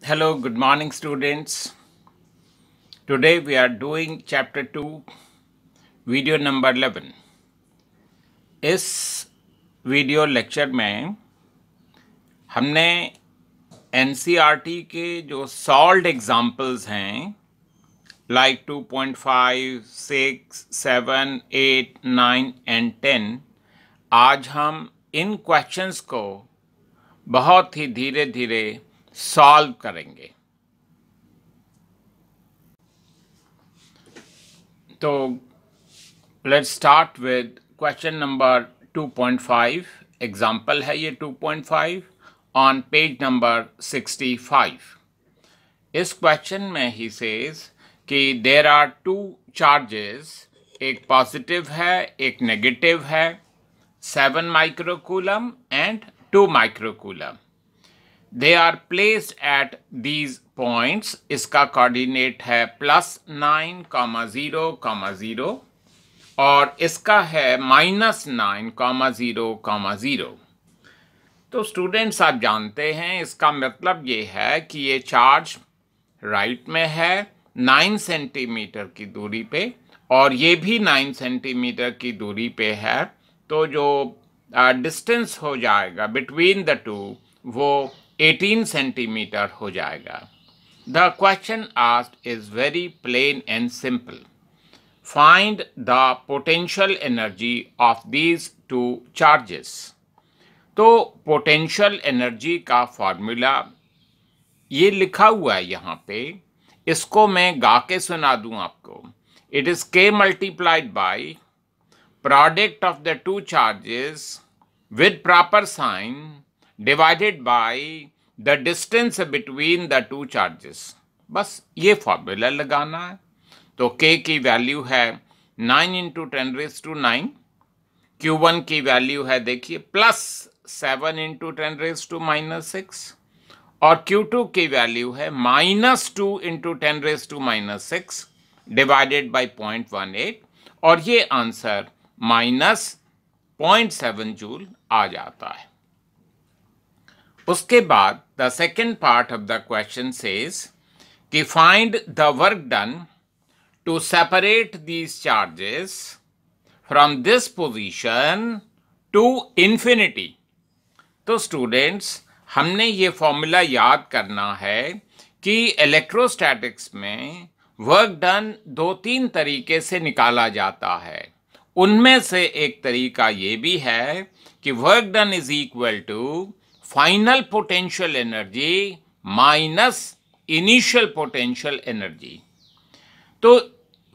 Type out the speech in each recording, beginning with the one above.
Hello, good morning, students. Today we are doing chapter 2, video number 11. इस video lecture में हमने NCERT के जो सॉल्व्ड एग्जाम्पल्स हैं लाइक 2.5, 6, 7, 8, 9 एंड 10, आज हम इन क्वेश्चंस को बहुत ही धीरे धीरे सॉल्व करेंगे। तो let's start with question number 2.5। Example है ये 2.5 ऑन पेज नंबर 65। इस क्वेश्चन में ही सेज कि देयर आर टू चार्जेस, एक पॉजिटिव है एक नेगेटिव है, 7 microcoulomb and 2 microcoulomb. They are placed at these points. इसका कोऑर्डिनेट है +9, 0, 0 और इसका है -9, 0, 0। तो स्टूडेंट्स आप जानते हैं इसका मतलब ये है कि ये चार्ज राइट में है 9 सेंटीमीटर की दूरी पे और ये भी 9 सेंटीमीटर की दूरी पे है। तो जो डिस्टेंस हो जाएगा बिटवीन द टू वो 18 सेंटीमीटर हो जाएगा। The question asked is very plain and simple. Find the potential energy of these two charges. तो पोटेंशियल एनर्जी का फॉर्मूला ये लिखा हुआ है यहाँ पे, इसको मैं गा के सुना दूं आपको। It is K multiplied by product of the two charges with proper sign divided by the distance between the two charges। बस ये फॉर्मूला लगाना है। तो K की वैल्यू है 9 × 10⁹, Q1 की वैल्यू है देखिए +7 × 10⁻⁻6 और Q2 की वैल्यू है -2 × 10⁻⁻6 डिवाइडेड बाई 0.18 और ये आंसर -0.7 जूल आ जाता है। उसके बाद the second part of the question says कि find the work done to separate these charges from this position to infinity. तो स्टूडेंट्स हमने ये फॉर्मूला याद करना है कि इलेक्ट्रोस्टैटिक्स में वर्क डन 2-3 तरीके से निकाला जाता है। उनमें से एक तरीका ये भी है कि work done is equal to final potential energy minus initial potential energy. तो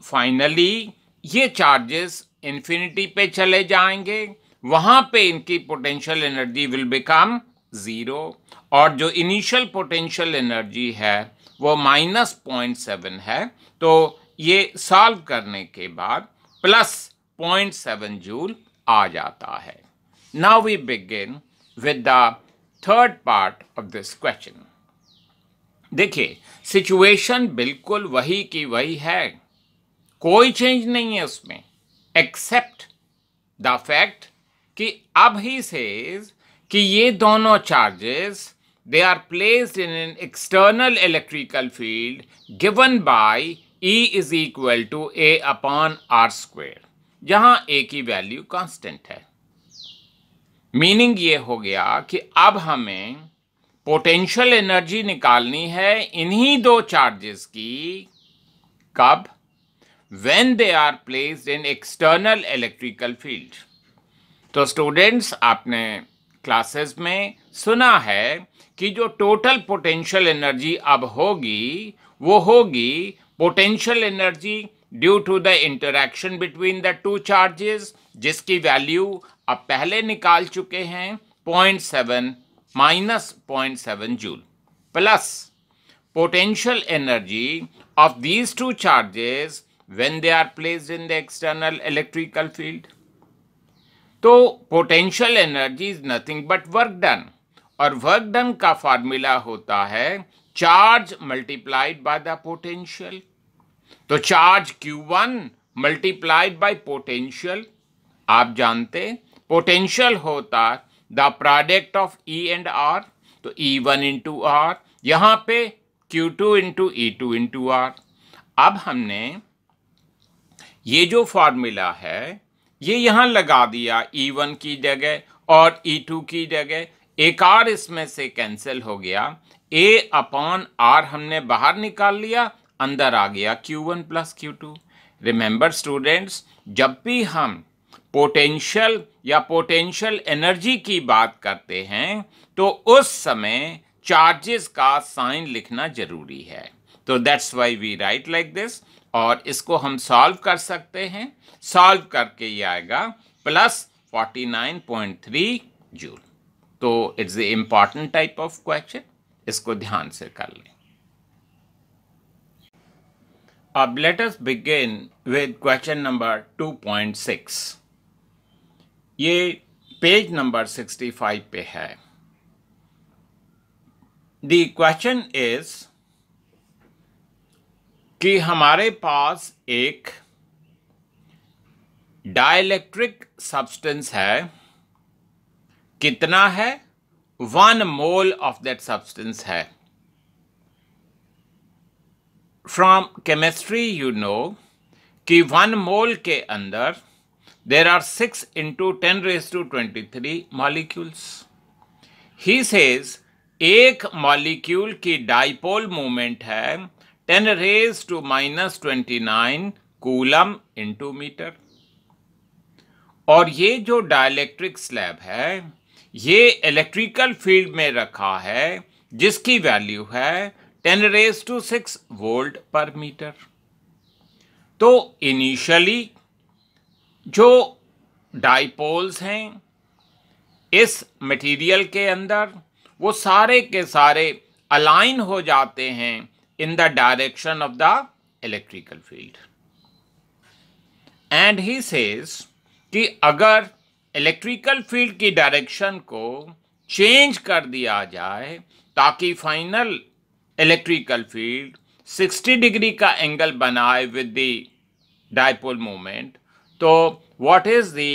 फाइनली ये चार्जेस इन्फिनिटी पे चले जाएंगे, वहां पे इनकी पोटेंशियल एनर्जी विल बिकम 0 और जो इनिशियल पोटेंशियल एनर्जी है वो -0.7 है। तो ये सॉल्व करने के बाद +0.7 जूल आ जाता है। Now we begin with the third part of this question. देखिए सिचुएशन बिल्कुल वही की वही है, कोई चेंज नहीं है उसमें, एक्सेप्ट द फैक्ट कि अब ही सेज कि ये दोनों charges they are placed in an external electrical field given by E is equal to A/R², जहां A की वैल्यू कांस्टेंट है। मीनिंग ये हो गया कि अब हमें पोटेंशियल एनर्जी निकालनी है इन्हीं दो चार्जेस की। कब? When they are placed in external electrical field। तो स्टूडेंट्स आपने क्लासेस में सुना है कि जो टोटल पोटेंशियल एनर्जी अब होगी वो होगी potential energy due to the interaction between the two charges, जिसकी वैल्यू अब पहले निकाल चुके हैं 0.7 -0.7 joule, plus potential energy of these two charges when they are placed in the external electrical field. तो potential energy is nothing but work done, और work done का formula होता है charge multiplied by the potential. तो charge Q1 multiplied by potential, आप जानते potential होता the product of E and R, तो E1 × R, यहाँ पे Q2 into E2 into R। अब हमने ये जो फॉर्मूला है ये यहां लगा दिया E1 की जगह और E2 की जगह, एक R इसमें से कैंसिल हो गया, A अपॉन R हमने बाहर निकाल लिया, अंदर आ गया Q1 plus Q2। Remember students, जब भी हम पोटेंशियल या पोटेंशियल एनर्जी की बात करते हैं तो उस समय चार्जेस का साइन लिखना जरूरी है। तो that's why we write like this, और इसको हम सॉल्व कर सकते हैं। सॉल्व करके ये आएगा प्लस 49.3 जूल। तो it's a important type of question, इसको ध्यान से कर लें। अब let us begin with question number 2.6। ये पेज नंबर 65 पे है। द क्वेश्चन इज कि हमारे पास एक डाइलेक्ट्रिक सब्सटेंस है, कितना है? 1 मोल ऑफ दैट सब्सटेंस है। फ्रॉम केमिस्ट्री यू नो कि 1 मोल के अंदर there are 6 into 10 raised to 23 molecules. He says एक मॉलिक्यूल की डाइपोल मोमेंट है 10 raised to -29 coulomb into metre. और ये जो डाइलेक्ट्रिक स्लैब है ये इलेक्ट्रिकल फील्ड में रखा है जिसकी वैल्यू है 10 raised to 6 वोल्ट पर मीटर। तो इनिशियली जो डाइपोल्स हैं इस मटेरियल के अंदर वो सारे के सारे अलाइन हो जाते हैं in the direction of the electrical field. And he says कि अगर इलेक्ट्रिकल फील्ड की डायरेक्शन को चेंज कर दिया जाए ताकि फाइनल इलेक्ट्रिकल फील्ड 60 डिग्री का एंगल बनाए विद द डाइपोल मोमेंट, तो what is the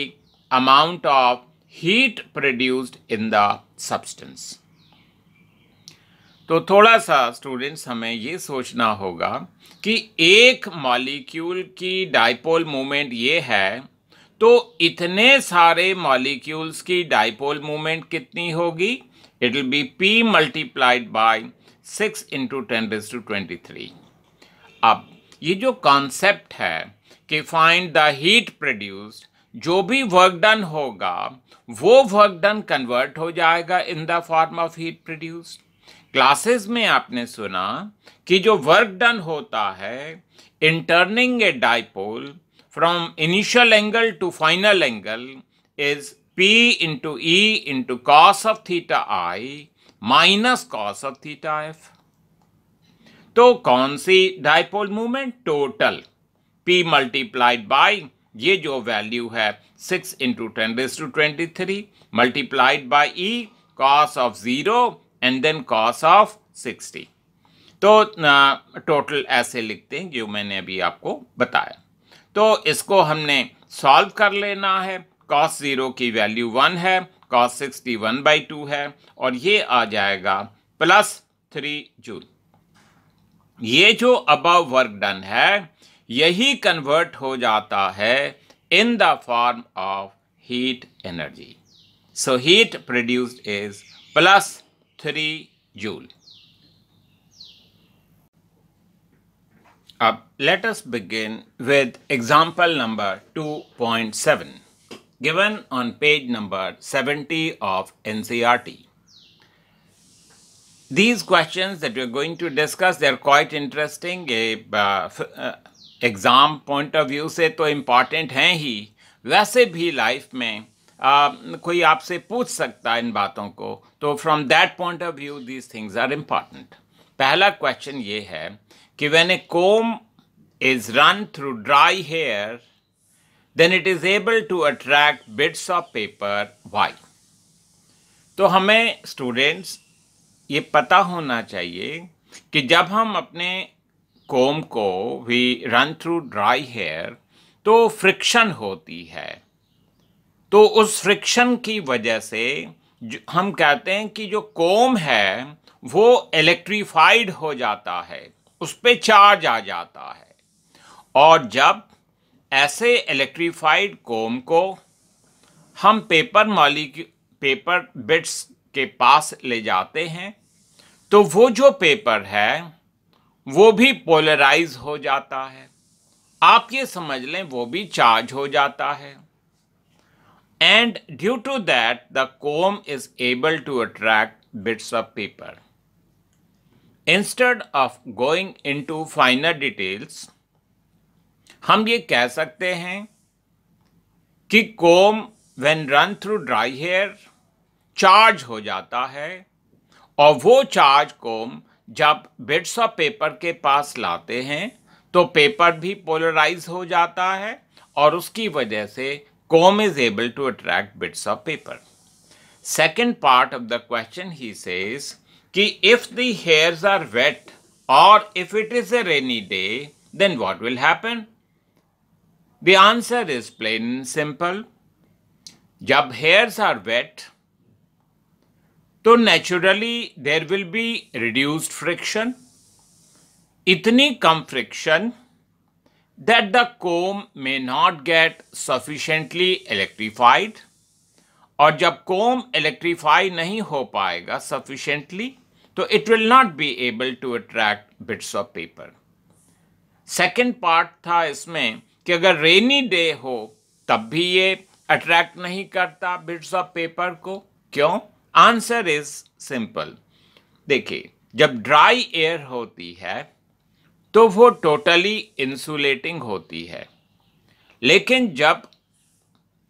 amount of heat produced in the substance? तो थोड़ा सा स्टूडेंट्स हमें ये सोचना होगा कि एक मॉलिक्यूल की डाइपोल मोमेंट ये है तो इतने सारे मॉलिक्यूल्स की डाइपोल मोमेंट कितनी होगी? It will be P multiplied bye 6 into 10⁻23। अब ये जो कॉन्सेप्ट है कि फाइंड द हीट प्रोड्यूस्ड, जो भी वर्क डन होगा वो वर्क डन कन्वर्ट हो जाएगा in the form of heat produced. Classes में आपने सुना कि जो वर्क डन होता है in turning a dipole from initial angle to final angle is P into E into cos of theta I minus cos of theta F। तो कौन सी dipole movement? Total P multiplied by ये जो value है 6 into 10⁻23 multiplied by E cos of 0 and then cos of 60। तो total ऐसे लिखते हैं जो मैंने अभी आपको बताया। तो इसको हमने सॉल्व कर लेना है। कॉस 0 की वैल्यू 1 है, कॉस 60 1/2 है और ये आ जाएगा +3 जूल। ये जो अबव वर्क डन है यही कन्वर्ट हो जाता है in the form of heat energy. So heat produced is +3 joule. अब let us begin with example number 2.7 given on page number 70 of NCERT. These questions that we are going to discuss, they are quite interesting. Exam point of view से तो important हैं ही, वैसे भी life में कोई आपसे पूछ सकता है इन बातों को, तो from that point of view these things are important. पहला क्वेश्चन ये है कि when a comb is run through dry hair then it is able to attract bits of paper. Why? तो हमें स्टूडेंट्स ये पता होना चाहिए कि जब हम अपने कोम को भी रन थ्रू ड्राई हेयर तो फ्रिक्शन होती है, तो उस फ्रिक्शन की वजह से हम कहते हैं कि जो कोम है वो इलेक्ट्रीफाइड हो जाता है, उस पे चार्ज आ जाता है। और जब ऐसे इलेक्ट्रीफाइड कोम को हम पेपर बिट्स के पास ले जाते हैं, तो वो जो पेपर है वो भी पोलराइज हो जाता है। आप ये समझ लें वो भी चार्ज हो जाता है। And due to that the comb is able to attract bits of paper. Instead of going into finer details, हम ये कह सकते हैं कि comb when run through dry hair charge हो जाता है, और वो चार्ज कोम जब बिट्स ऑफ पेपर के पास लाते हैं तो पेपर भी पोलराइज हो जाता है, और उसकी वजह से comb is able to attract bits of paper. Second part of the question he says कि if the hairs are wet और if it is a rainy day then what will happen. The answer is plain and simple. जब hairs are wet तो naturally there will be reduced friction, इतनी कम friction that the comb may not get sufficiently electrified, और जब comb electrify नहीं हो पाएगा sufficiently तो it will not be able to attract bits of paper. Second part था इसमें कि अगर रेनी डे हो तब भी ये अट्रैक्ट नहीं करता बिट्स ऑफ पेपर को। क्यों? Answer is simple. देखिए, जब ड्राई एयर होती है तो वो टोटली इंसुलेटिंग होती है, लेकिन जब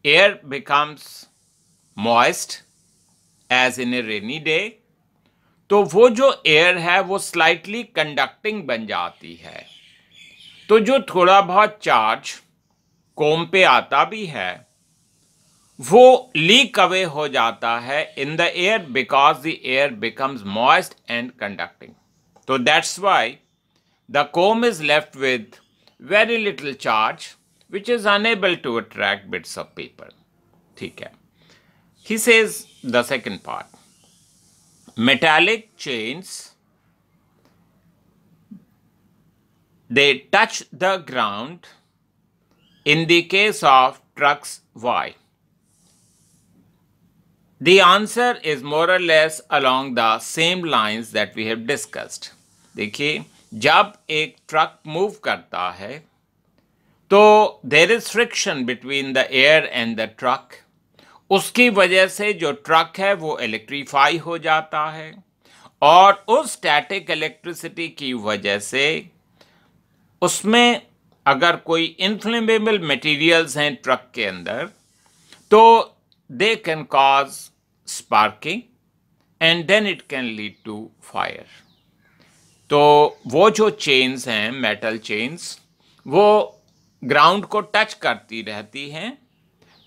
air becomes moist as in a rainy day तो वो जो एयर है वो स्लाइटली कंडक्टिंग बन जाती है। तो जो थोड़ा बहुत चार्ज कोम पे आता भी है वो लीक अवे हो जाता है in the air because the air becomes moist and conducting. तो that's why the comb is left with very little charge which is unable to attract bits of paper. ठीक है। He says the second part, metallic chains, they touch the ground in the case of trucks. Why? The answer is more or less along the same lines that we have discussed. देखिए, जब एक truck move करता है तो there is friction between the air and the truck. उसकी वजह से जो ट्रक है वो इलेक्ट्रीफाई हो जाता है, और उस स्टैटिक इलेक्ट्रिसिटी की वजह से उसमें अगर कोई इनफ्लेमेबल मटेरियल्स हैं ट्रक के अंदर तो they can cause sparking and then it can lead to fire. तो वो जो चेन्स हैं, मेटल चेन्स, वो ग्राउंड को टच करती रहती हैं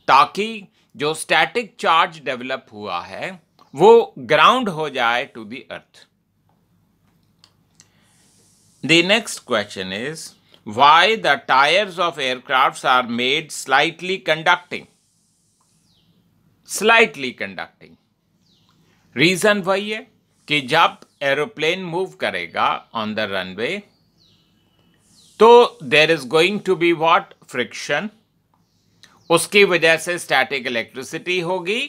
ताकि जो स्टैटिक चार्ज डेवलप हुआ है वो ग्राउंड हो जाए to the earth. The next question is why the tyres of aircrafts are made slightly conducting. Slightly conducting reason वही है कि जब एरोप्लेन मूव करेगा ऑन द रनवे तो there is going to be what? Friction. उसकी वजह से static electricity होगी,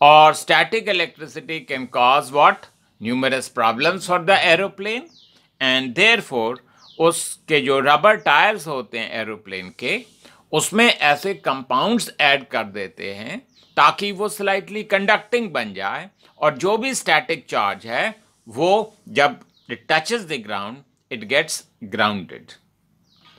और static electricity can cause what? Numerous problems for the aeroplane, and therefore उसके जो रबर टायर्स होते हैं एरोप्लेन के, उसमें ऐसे कंपाउंड्स ऐड कर देते हैं ताकि वो स्लाइटली कंडक्टिंग बन जाए, और जो भी स्टैटिक चार्ज है वो जब it touches the ground it gets grounded.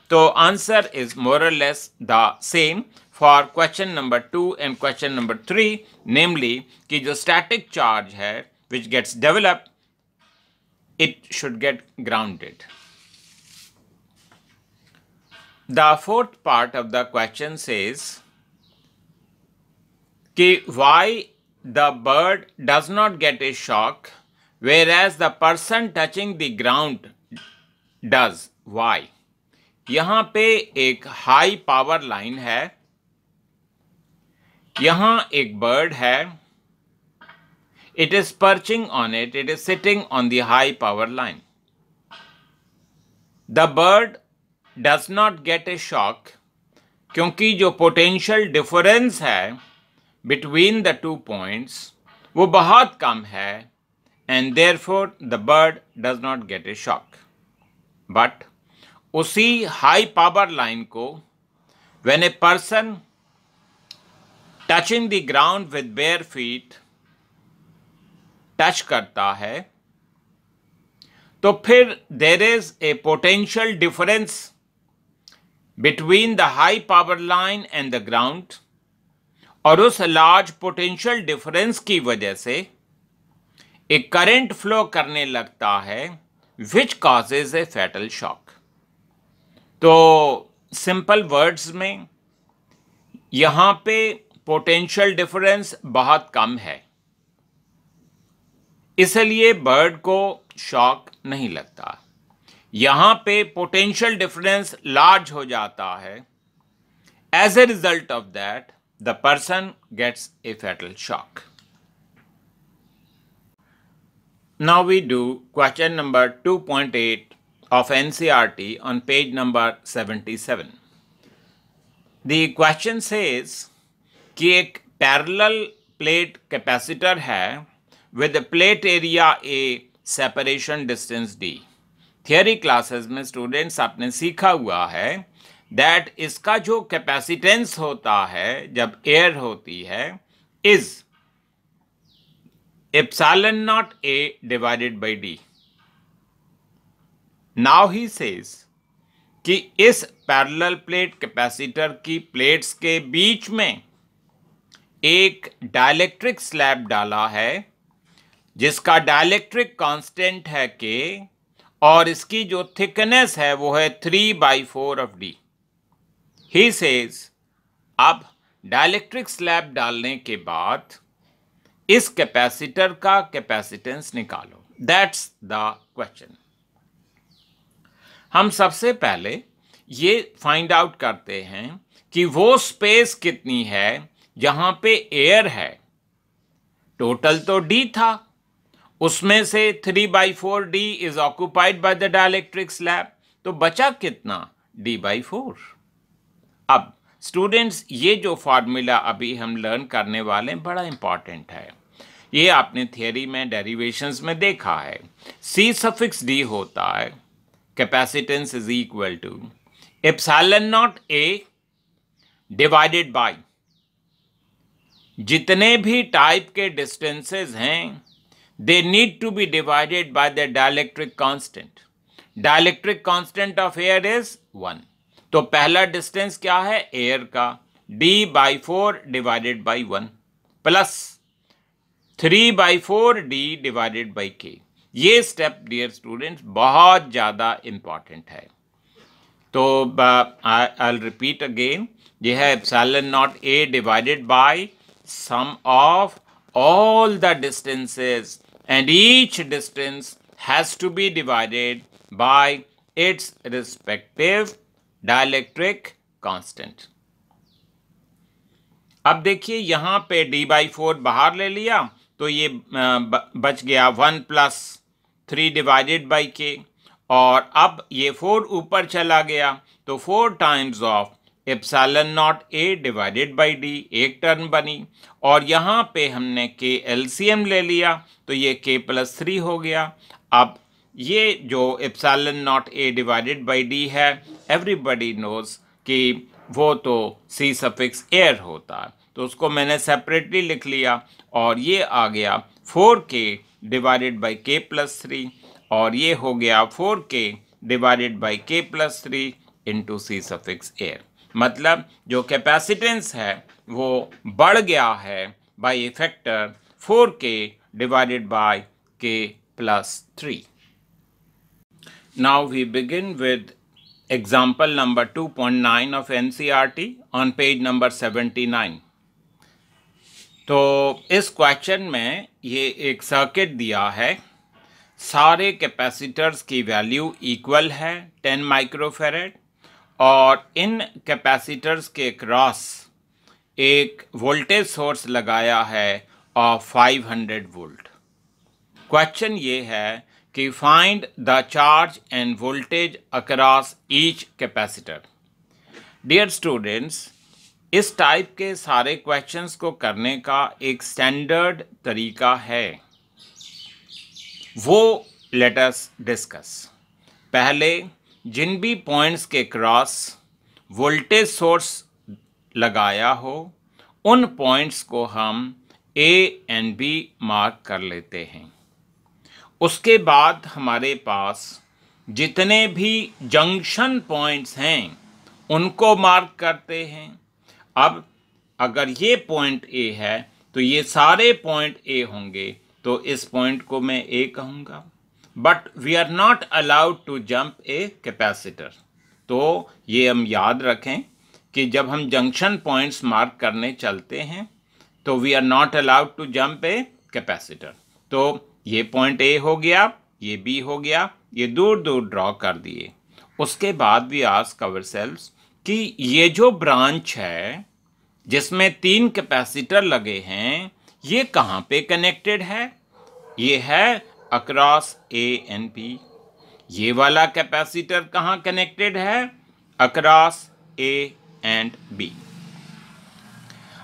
तो answer is more or less the same for question number 2 and question number 3, namely कि जो static charge है which gets developed, it should get grounded. The fourth part of the question says कि why the bird does not get a shock whereas the person touching the ground does. Why? यहाँ पे एक high power line है, यहाँ एक bird है, It is perching on it. It is sitting on the high power line. The bird does not get a shock क्योंकि जो potential difference है between the 2 points वो बहुत कम है and therefore the bird does not get a shock. But उसी high power line को when a person touching the ground with bare feet touch करता है तो फिर there is a potential difference between the high power line and the ground और उस large potential difference की वजह से एक करंट फ्लो करने लगता है which causes A fatal shock. तो सिंपल वर्ड्स में यहां पे पोटेंशियल डिफरेंस बहुत कम है इसलिए बर्ड को शॉक नहीं लगता. यहां पे पोटेंशियल डिफरेंस लार्ज हो जाता है. As a result of that the person gets a fatal shock. Now we do question number 2.8 of NCERT on page number 77. The question says कि एक पैरेलल प्लेट कैपेसिटर है with the plate area A separation distance D. Theory classes में students आपने सीखा हुआ है that इसका जो कैपेसिटेंस होता है जब एयर होती है is epsilon nought A divided by D. Now he says कि इस पैरेलल प्लेट कैपेसिटर की प्लेट्स के बीच में एक डाइलेक्ट्रिक स्लैब डाला है जिसका डाइलेक्ट्रिक कांस्टेंट है K और इसकी जो थिकनेस है वो है 3/4 ऑफ D. ही सेज अब डाइलेक्ट्रिक स्लैब डालने के बाद इस कैपेसिटर का कैपेसिटेंस निकालो. That's the question. हम सबसे पहले ये फाइंड आउट करते हैं कि वो स्पेस कितनी है जहां पे एयर है. टोटल तो D था उसमें से 3/4 D is occupied by the dielectric slab तो बचा कितना D/4. अब स्टूडेंट्स ये जो फॉर्मूला अभी हम लर्न करने वाले हैं बड़ा इंपॉर्टेंट है. ये आपने थियरी में डेरिवेशंस में देखा है. C सफिक्स D होता है capacitance is equal to epsilon nought A divided by जितने भी टाइप के डिस्टेंसेस हैं they need to be divided by the dielectric constant. Dielectric constant of air is 1. तो पहला डिस्टेंस क्या है एयर का D/4 divided by 1 plus 3/4 D divided by K. ये स्टेप डियर स्टूडेंट्स बहुत ज़्यादा इंपॉर्टेंट है. तो I'll repeat again. ये है epsilon nought A divided by sum of all the distances and each distance has to be divided by its respective dielectric constant. अब देखिए यहां पे D/4 बाहर ले लिया तो ये बच गया 1 प्लस 3 डिवाइडेड बाई K और अब ये 4 ऊपर चला गया तो 4 times of epsilon nought A divided by D एक टर्म बनी और यहाँ पे हमने K एलसीएम ले लिया तो ये K+3 हो गया. अब ये जो epsilon nought A divided by D है एवरीबडी नोज कि वो तो C सफिक्स एयर होता है तो उसको मैंने सेपरेटली लिख लिया और ये आ गया 4K डिवाइडेड बाई K+3 और ये हो गया 4K divided by K+3 into C suffix air. मतलब जो कैपेसिटेंस है वो बढ़ गया है by a factor 4K divided by K+3. Now we begin with example number 2.9 of NCERT on page number 79. तो इस क्वेश्चन में ये एक सर्किट दिया है. सारे कैपेसिटर्स की वैल्यू इक्वल है 10 माइक्रोफेरेड और इन कैपेसिटर्स के क्रॉस एक वोल्टेज सोर्स लगाया है ऑफ 500 वोल्ट। क्वेश्चन ये है कि find the charge and voltage across each capacitor. Dear students, इस टाइप के सारे क्वेश्चंस को करने का एक स्टैंडर्ड तरीका है, वो लेट अस डिस्कस। पहले जिन भी पॉइंट्स के क्रॉस वोल्टेज सोर्स लगाया हो उन पॉइंट्स को हम ए एंड बी मार्क कर लेते हैं। उसके बाद हमारे पास जितने भी जंक्शन पॉइंट्स हैं उनको मार्क करते हैं। अब अगर ये पॉइंट ए है तो ये सारे पॉइंट ए होंगे, तो इस पॉइंट को मैं ए कहूँगा। But we are not allowed to jump a capacitor. तो ये हम याद रखें कि जब हम जंक्शन पॉइंट्स मार्क करने चलते हैं तो we are not allowed to jump a capacitor. तो ये पॉइंट ए हो गया, ये बी हो गया, ये दूर दूर ड्रॉ कर दिए। उसके बाद वी आस्क आवरसेल्व्स कि ये जो ब्रांच है जिसमें 3 कैपेसिटर लगे हैं, ये कहाँ पे कनेक्टेड है? ये है अक्रॉस ए एंड बी। ये वाला कैपेसिटर कहाँ कनेक्टेड है? Across A and B.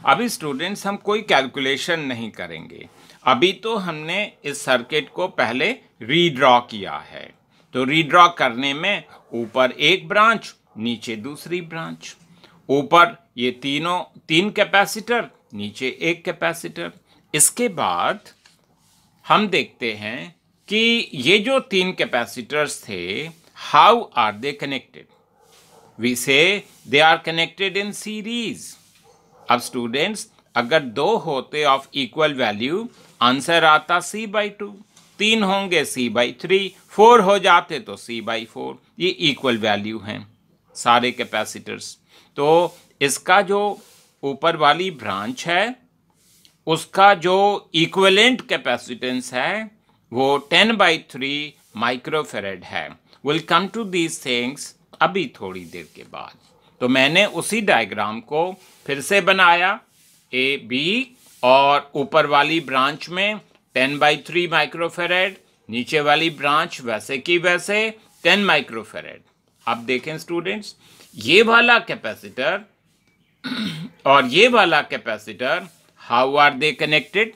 अभी स्टूडेंट्स हम कोई कैलकुलेशन नहीं करेंगे, अभी तो हमने इस सर्किट को पहले रीड्रॉ किया है। तो रीड्रॉ करने में ऊपर एक ब्रांच, नीचे दूसरी ब्रांच, ऊपर ये 3 कैपेसिटर, नीचे एक कैपेसिटर। इसके बाद हम देखते हैं कि ये जो 3 कैपेसिटर्स थे, how are they connected? We say they are connected in series. अब स्टूडेंट्स, अगर 2 होते ऑफ इक्वल वैल्यू, आंसर आता C/2। 3 होंगे C/3, 4 हो जाते तो C/4। ये इक्वल वैल्यू हैं सारे कैपेसिटर्स। तो इसका जो ऊपर वाली ब्रांच है उसका जो इक्विवेलेंट कैपेसिटेंस है वो 10/3 माइक्रोफेरेड है। Will come to these things अभी थोड़ी देर के बाद। तो मैंने उसी डायग्राम को फिर से बनाया, ए बी, और ऊपर वाली ब्रांच में 10/3 माइक्रोफेरेड, नीचे वाली ब्रांच वैसे की वैसे 10 माइक्रोफेरेड। अब देखें स्टूडेंट्स, ये वाला कैपेसिटर और ये वाला capacitor, how are they connected?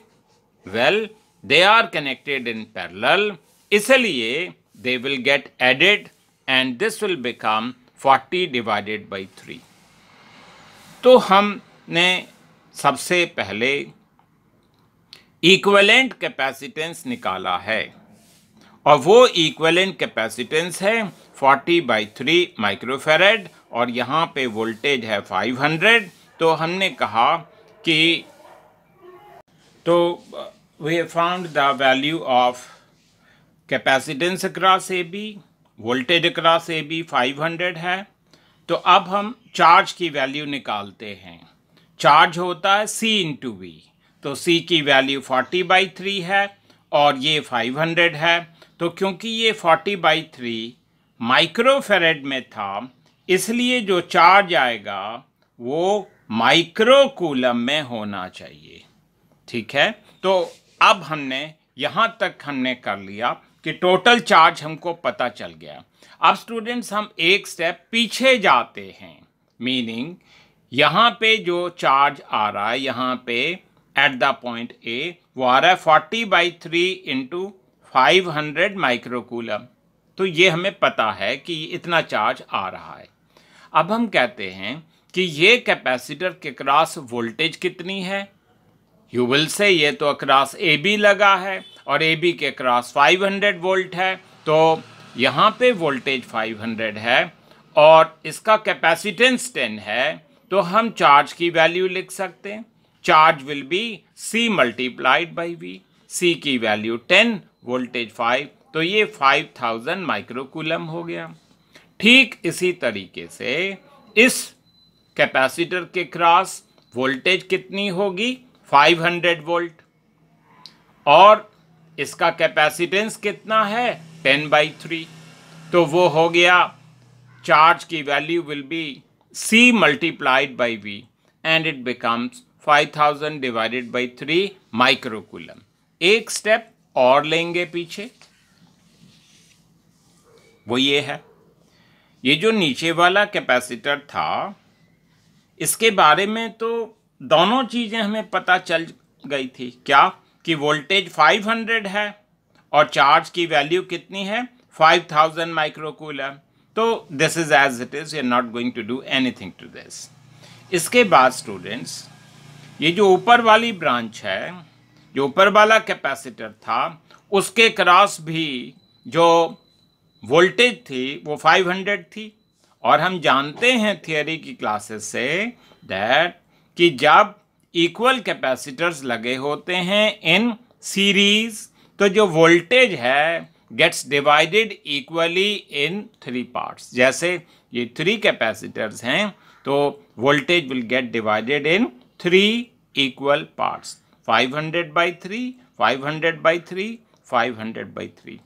Well, they are connected in parallel, इसलिए they will get added and this will become 40/3। तो हमने सबसे पहले इक्विवेलेंट कैपेसिटेंस निकाला है और वो इक्विवेलेंट कैपेसिटेंस है 40/3 माइक्रोफेरेड और यहाँ पे वोल्टेज है 500। तो हमने कहा कि we found the value of capacitance across A B, voltage across A B 500 है। तो अब हम चार्ज की वैल्यू निकालते हैं। चार्ज होता है C इंटू V, तो C की वैल्यू 40/3 है और ये 500 है। तो क्योंकि ये 40/3 माइक्रोफेरेड में था, इसलिए जो चार्ज आएगा वो माइक्रोकूलम में होना चाहिए। ठीक है, तो अब हमने यहाँ तक हमने कर लिया कि टोटल चार्ज हमको पता चल गया। अब स्टूडेंट्स हम एक स्टेप पीछे जाते हैं, मीनिंग यहाँ पे जो चार्ज आ रहा है, यहाँ पे एट द पॉइंट ए, वो आ रहा है 40/3 इंटू 500 माइक्रोकूलम। तो ये हमें पता है कि इतना चार्ज आ रहा है। अब हम कहते हैं कि ये कैपेसिटर के क्रॉस वोल्टेज कितनी है? यू विल से ये तो अक्रॉस ए बी लगा है और ए बी के क्रॉस 500 वोल्ट है, तो यहाँ पे वोल्टेज 500 है और इसका कैपेसिटेंस 10 है। तो हम चार्ज की वैल्यू लिख सकते हैं, charge will be C multiplied by V। C की वैल्यू 10, वोल्टेज 5, तो ये 5000 माइक्रोकूलम हो गया। ठीक इसी तरीके से इस कैपेसिटर के क्रॉस वोल्टेज कितनी होगी? 500 वोल्ट, और इसका कैपेसिटेंस कितना है? 10/3। तो वो हो गया, चार्ज की value will be C multiplied by V and it becomes 5000 divided by 3 microcoulomb. एक स्टेप और लेंगे पीछे, वो ये है, ये जो नीचे वाला कैपेसिटर था इसके बारे में तो दोनों चीज़ें हमें पता चल गई थी। क्या कि वोल्टेज 500 है और चार्ज की वैल्यू कितनी है 5000 माइक्रोकूलम। तो this is as it is, you are not going to do anything to this. इसके बाद स्टूडेंट्स, ये जो ऊपर वाली ब्रांच है, जो ऊपर वाला कैपेसिटर था, उसके क्रॉस भी जो वोल्टेज थी वो 500 थी। और हम जानते हैं थियोरी की क्लासेस से दैट कि जब इक्वल कैपेसिटर्स लगे होते हैं इन सीरीज, तो जो वोल्टेज है gets divided equally in 3 parts. जैसे ये 3 कैपेसिटर्स हैं तो voltage will get divided in 3 equal parts, 500/3, 500/3, 500/3।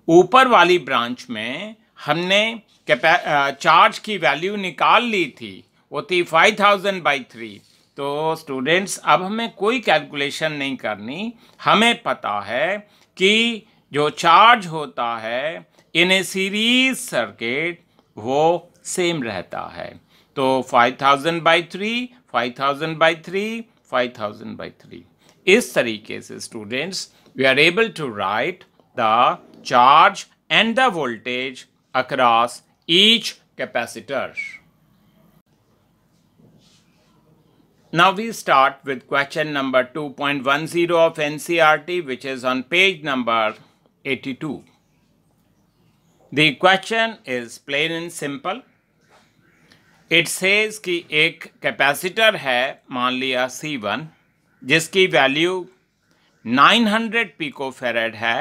ऊपर वाली ब्रांच में हमने चार्ज की वैल्यू निकाल ली थी, वो थी 5000/3। तो स्टूडेंट्स अब हमें कोई कैलकुलेशन नहीं करनी, हमें पता है कि जो चार्ज होता है इन ए सीरीज सर्किट वो सेम रहता है। तो 5000/3, 5000/3, 5000/3। इस तरीके से students we are able to write the charge and the voltage across each capacitor. Now we start with question number 2.10 of NCERT, which is on page number 82. The question is plain and simple. It says कि एक capacitor है, मान लिया C1, जिसकी value 900 picofarad है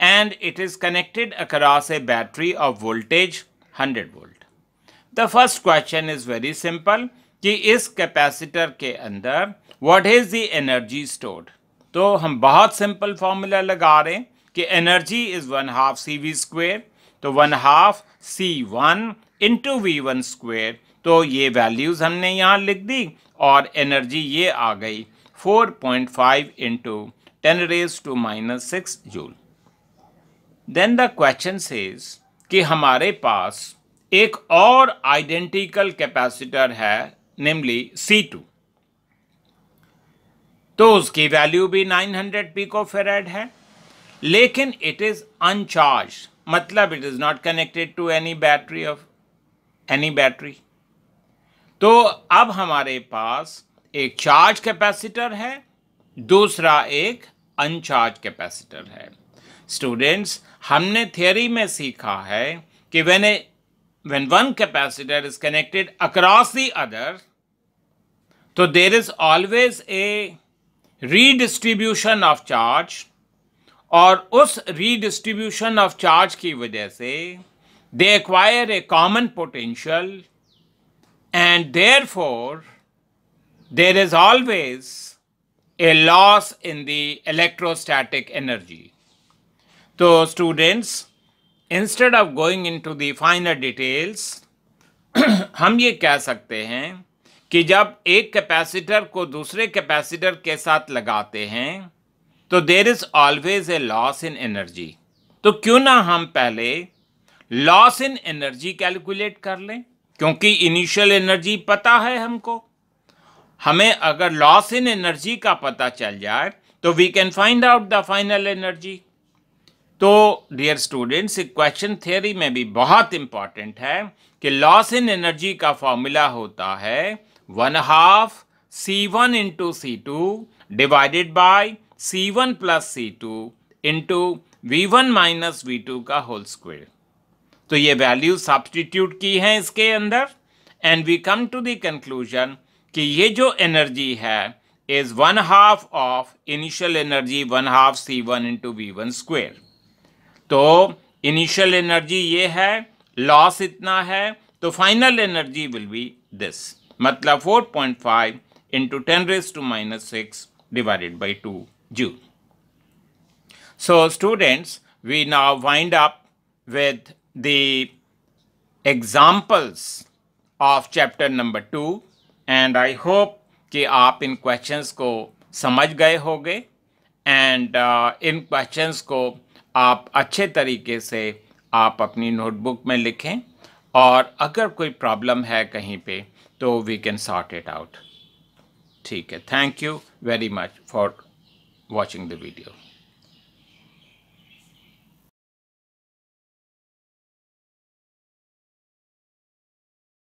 and it is connected across a battery of voltage 100 volt. The first question is very simple कि इस capacitor के अंदर what is the energy stored? तो हम बहुत सिंपल फॉर्मूला लगा रहे हैं कि एनर्जी इज 1/2 CV स्क्वेयर, तो 1/2 C1 इंटू V1 स्क्वेयर। तो ये वैल्यूज हमने यहाँ लिख दी और एनर्जी ये आ गई 4.5 into 10⁻⁻6 joule. Then the question says कि हमारे पास एक और आइडेंटिकल कैपेसिटर है, नेमली C2, तो उसकी वैल्यू भी 900 पिकोफेरेड है, लेकिन इट इज अनचार्ज, मतलब it is not connected to any battery of any battery. तो अब हमारे पास एक चार्ज कैपेसिटर है, दूसरा एक अनचार्ज कैपेसिटर है। स्टूडेंट्स, हमने थियोरी में सीखा है कि when one capacitor is connected across the other, तो there is always a redistribution of charge, और उस redistribution of charge की वजह से they acquire a common potential and therefore there is always a loss in the electrostatic energy. तो students, instead of going into the finer details, हम ये कह सकते हैं कि जब एक कैपेसिटर को दूसरे कैपेसिटर के साथ लगाते हैं तो there is always a loss in energy. तो क्यों ना हम पहले लॉस इन एनर्जी कैलकुलेट कर लें, क्योंकि इनिशियल एनर्जी पता है हमको। हमें अगर लॉस इन एनर्जी का पता चल जाए तो we can find out the final energy. तो डियर स्टूडेंट्स, क्वेश्चन थियरी में भी बहुत इंपॉर्टेंट है कि लॉस इन एनर्जी का फॉर्मूला होता है 1/2 C1 into C2 divided by C1 plus C2 into V1 minus V2 का होल स्क्वायर। तो ये वैल्यू सब्स्टिट्यूट की हैं इसके अंदर and we come to the conclusion कि ये जो एनर्जी है is 1/2 of initial energy 1/2 C1 into V1 square. तो इनिशियल एनर्जी ये है, लॉस इतना है, तो final energy will be this, मतलब 4.5 into 10⁻⁻6 divided by 2 joule. So students, we now wind up with the examples of chapter number 2. And I hope कि आप इन questions को समझ गए होंगे एंड इन क्वेश्चंस को आप अच्छे तरीके से आप अपनी नोटबुक में लिखें और अगर कोई प्रॉब्लम है कहीं पे तो we can sort it out. ठीक है, thank you very much for watching the video.